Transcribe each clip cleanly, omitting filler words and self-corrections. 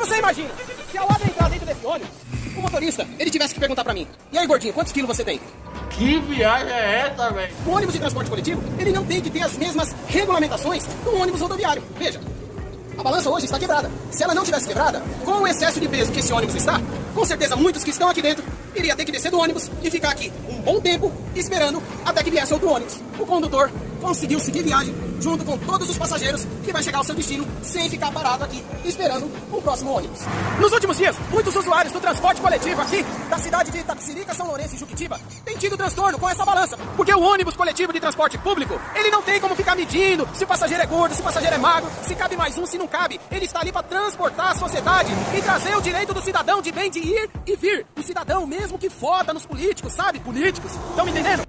Você imagina, se ao adentrar dentro desse ônibus, o motorista, ele tivesse que perguntar pra mim: e aí, gordinho, quantos quilos você tem? Que viagem é essa, velho? O ônibus de transporte coletivo, ele não tem que ter as mesmas regulamentações do ônibus rodoviário. Veja, a balança hoje está quebrada. Se ela não tivesse quebrada, com o excesso de peso que esse ônibus está, com certeza muitos que estão aqui dentro iria ter que descer do ônibus e ficar aqui um bom tempo esperando até que viesse outro ônibus. O condutor conseguiu seguir viagem junto com todos os passageiros que vai chegar ao seu destino sem ficar parado aqui esperando o próximo ônibus. Nos últimos dias, muitos usuários do transporte coletivo aqui da cidade de Itapecerica, São Lourenço e Juquitiba têm tido transtorno com essa balança, porque o ônibus coletivo de transporte público, ele não tem como ficar medindo se o passageiro é gordo, se o passageiro é magro, se cabe mais um, se não cabe. Ele está ali para transportar a sociedade e trazer o direito do cidadão de bem de ir e vir. O cidadão mesmo que foda nos políticos, sabe? Políticos, estão me entendendo?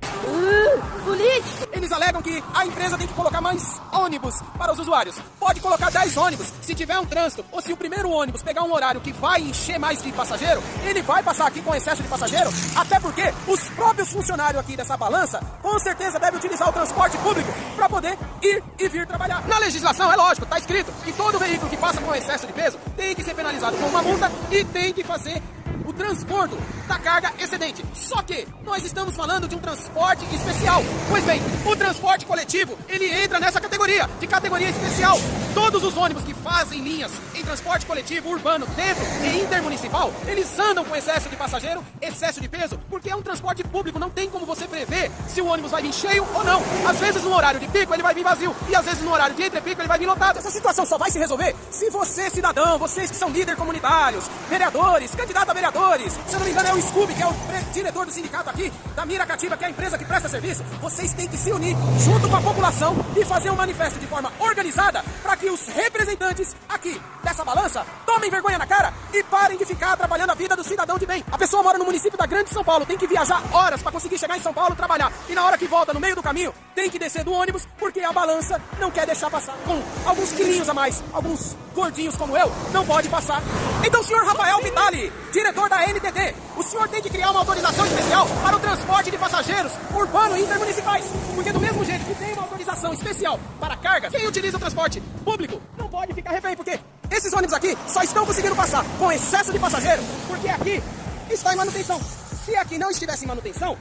Político. Eles alegam que a empresa tem que colocar mais ônibus para os usuários. Pode colocar 10 ônibus. Se tiver um trânsito, ou se o primeiro ônibus pegar um horário que vai encher mais de passageiro, ele vai passar aqui com excesso de passageiro, até porque os próprios funcionários aqui dessa balança, com certeza devem utilizar o transporte público para poder ir e vir trabalhar. Na legislação, é lógico, está escrito que todo veículo que passa com excesso de peso tem que ser penalizado com uma multa e tem que fazer o transbordo da carga excedente. Só que nós estamos falando de um transporte especial. Pois bem, o transporte coletivo, ele entra nessa categoria, de categoria especial. Todos os ônibus que fazem linhas em transporte coletivo urbano, dentro e intermunicipal, eles andam com excesso de passageiro, excesso de peso, porque é um transporte público, não tem como você prever se o ônibus vai vir cheio ou não. Às vezes no horário de pico ele vai vir vazio, e às vezes no horário de entrepico ele vai vir lotado. Essa situação só vai se resolver se você, cidadão, vocês que são líderes comunitários, vereadores, candidato a vereadores, se eu não me engano é o Scooby, que é o diretor do sindicato aqui, da Mira Cativa, que é a empresa que presta serviço, vocês têm que se unir junto com a população e fazer um manifesto de forma organizada para que os representantes aqui dessa balança tomem vergonha na cara e parem de ficar atrapalhando a vida do cidadão de bem. A pessoa mora no município da Grande São Paulo, tem que viajar horas para conseguir chegar em São Paulo trabalhar, e na hora que volta no meio do caminho tem que descer do ônibus porque a balança não quer deixar passar. Com alguns quilinhos a mais, alguns gordinhos como eu, não pode passar. Então, senhor Rafael Vitali, diretor da NTT, o senhor tem que criar uma autorização especial para o transporte de passageiros urbano e intermunicipais, porque do mesmo jeito que tem uma autorização especial para cargas, quem utiliza o transporte público não pode ficar refém, porque esses ônibus aqui só estão conseguindo passar com excesso de passageiro porque aqui está em manutenção. Se aqui não estivesse em manutenção,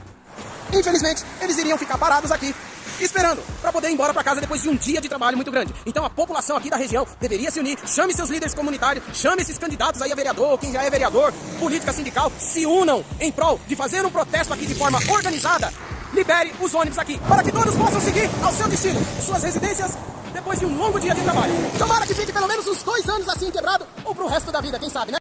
infelizmente, eles iriam ficar parados aqui, esperando para poder ir embora para casa depois de um dia de trabalho muito grande. Então a população aqui da região deveria se unir, chame seus líderes comunitários, chame esses candidatos aí a vereador, quem já é vereador, política sindical, se unam em prol de fazer um protesto aqui de forma organizada. Libere os ônibus aqui, para que todos possam seguir ao seu destino, suas residências, depois de um longo dia de trabalho. Tomara que fique pelo menos uns 2 anos assim quebrado, ou pro resto da vida, quem sabe, né?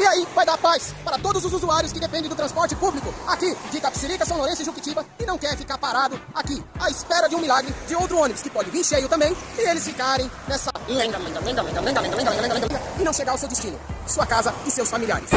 E aí vai dar paz para todos os usuários que dependem do transporte público aqui de Itapecerica, São Lourenço e Juquitiba, e não quer ficar parado aqui à espera de um milagre de outro ônibus que pode vir cheio também, e eles ficarem nessa lenga e não chegar ao seu destino, sua casa e seus familiares.